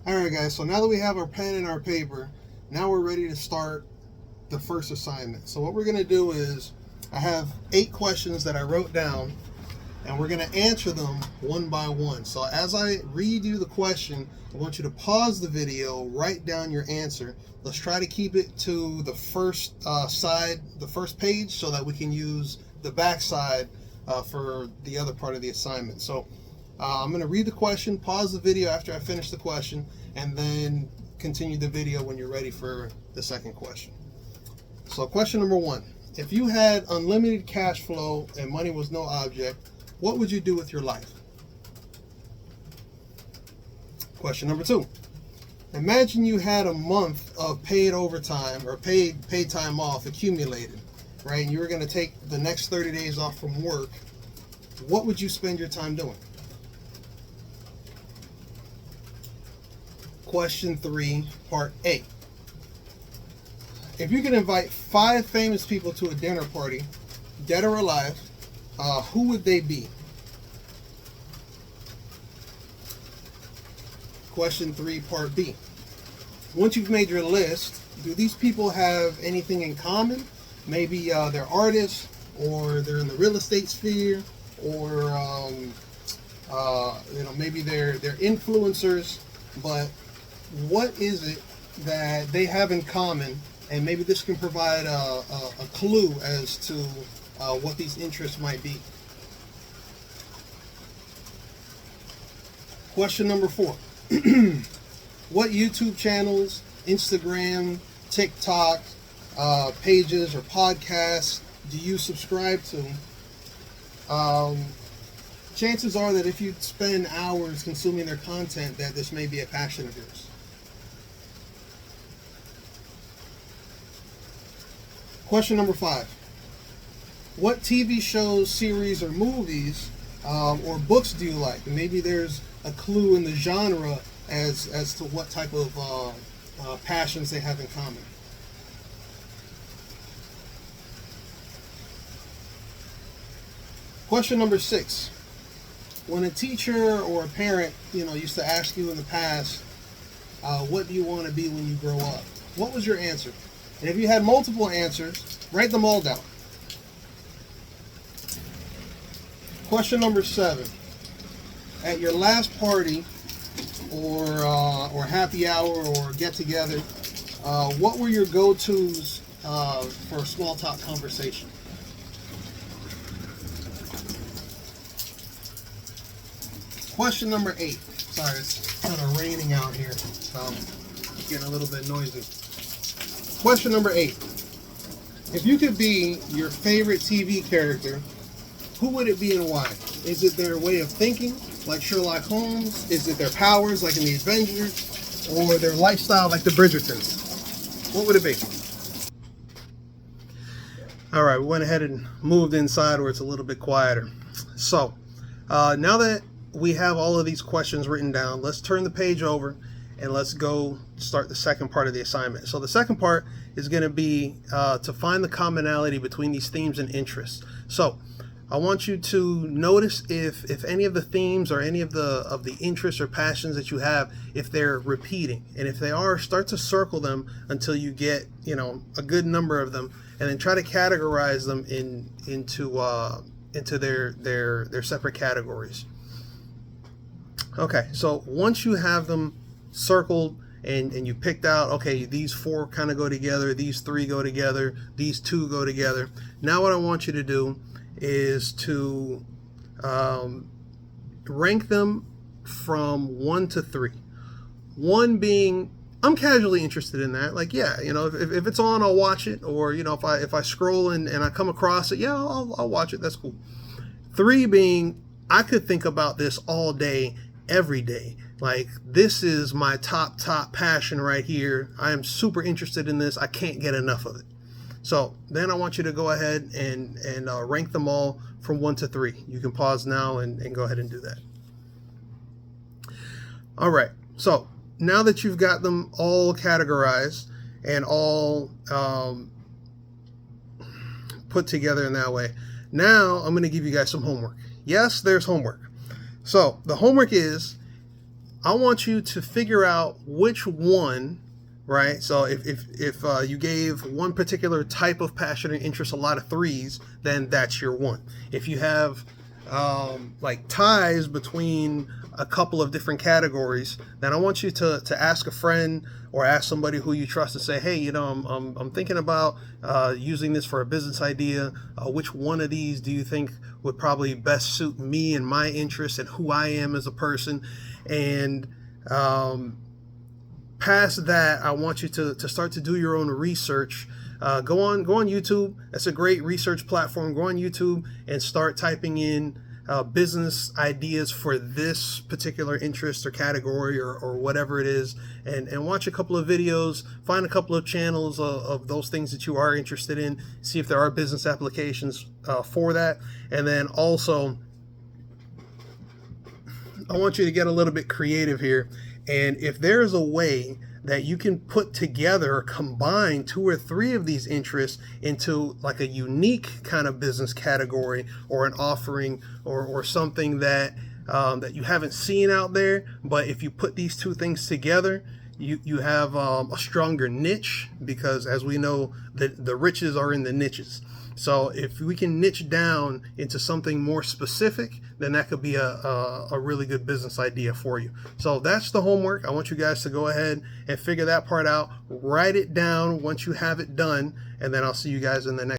Alright guys, so now that we have our pen and our paper, now we're ready to start the first assignment. So what we're going to do is, I have 8 questions that I wrote down, and we're going to answer them one by one. So as I read you the question, I want you to pause the video, write down your answer. Let's try to keep it to the first side, the first page, so that we can use the back side for the other part of the assignment. So I'm going to read the question, pause the video after I finish the question, and then continue the video when you're ready for the second question. So question number 1. If you had unlimited cash flow and money was no object, what would you do with your life? Question number 2. Imagine you had a month of paid overtime or paid time off accumulated, right? And you were going to take the next 30 days off from work. What would you spend your time doing? Question 3, part A. If you could invite 5 famous people to a dinner party, dead or alive, who would they be? Question 3, part B. Once you've made your list, do these people have anything in common? Maybe they're artists, or they're in the real estate sphere, or maybe they're influencers. But what is it that they have in common? And maybe this can provide a clue as to what these interests might be. Question number 4. What YouTube channels, Instagram, TikTok, pages, or podcasts do you subscribe to? Chances are that if you spend hours consuming their content, that this may be a passion of yours. Question number 5. What TV shows, series, or movies or books do you like? And maybe there's a clue in the genre as to what type of passions they have in common. Question number 6. When a teacher or a parent, used to ask you in the past, what do you want to be when you grow up? What was your answer? And if you had multiple answers, write them all down. Question number 7. At your last party or happy hour or get together, what were your go-tos for a small talk conversation? Question number 8. Sorry, it's kind of raining out here, so it's getting a little bit noisy. Question number 8. If you could be your favorite TV character, who would it be and why? Is it their way of thinking, like Sherlock Holmes? Is it their powers, like in the Avengers? Or their lifestyle, like the Bridgertons? What would it be? All right, we went ahead and moved inside where it's a little bit quieter. So, now that we have all of these questions written down, let's turn the page over and let's go start the second part of the assignment. So the second part is going to be to find the commonality between these themes and interests. So I want you to notice if any of the themes or any of the interests or passions that you have, if they're repeating. And if they are, start to circle them until you get a good number of them, and then try to categorize them into their separate categories. Okay, so once you have them circled and you picked out, okay, these 4 kind of go together, these 3 go together, these 2 go together. Now what I want you to do is to rank them from 1 to 3. 1 being, I'm casually interested in that. Like, yeah, if it's on, I'll watch it. Or, if I scroll and I come across it, yeah, I'll watch it. That's cool. 3 being, I could think about this all day, every day. Like, this is my top passion right here. I am super interested in this. I can't get enough of it. So then I want you to go ahead and rank them all from 1 to 3. You can pause now and go ahead and do that. All right. So now that you've got them all categorized and all put together in that way, now I'm going to give you guys some homework. Yes, there's homework. So the homework is, I want you to figure out which one, right? So if you gave one particular type of passion and interest a lot of threes, then that's your one. If you have like ties between a couple of different categories, then I want you to ask a friend or ask somebody who you trust to say, hey, you know, I'm thinking about using this for a business idea. Which one of these do you think would probably best suit me and my interests and who I am as a person? And past that, I want you to start to do your own research. Go on YouTube. That's a great research platform. Go on YouTube and start typing in business ideas for this particular interest or category or whatever it is, and watch a couple of videos, find a couple of channels of those things that you are interested in, see if there are business applications for that. And then also, I want you to get a little bit creative here. And if there's a way that you can put together or combine 2 or 3 of these interests into like a unique kind of business category or an offering or something that that you haven't seen out there, but if you put these 2 things together, you have a stronger niche, because as we know, the riches are in the niches. So if we can niche down into something more specific, then that could be a really good business idea for you. So that's the homework. I want you guys to go ahead and figure that part out. Write it down once you have it done, and then I'll see you guys in the next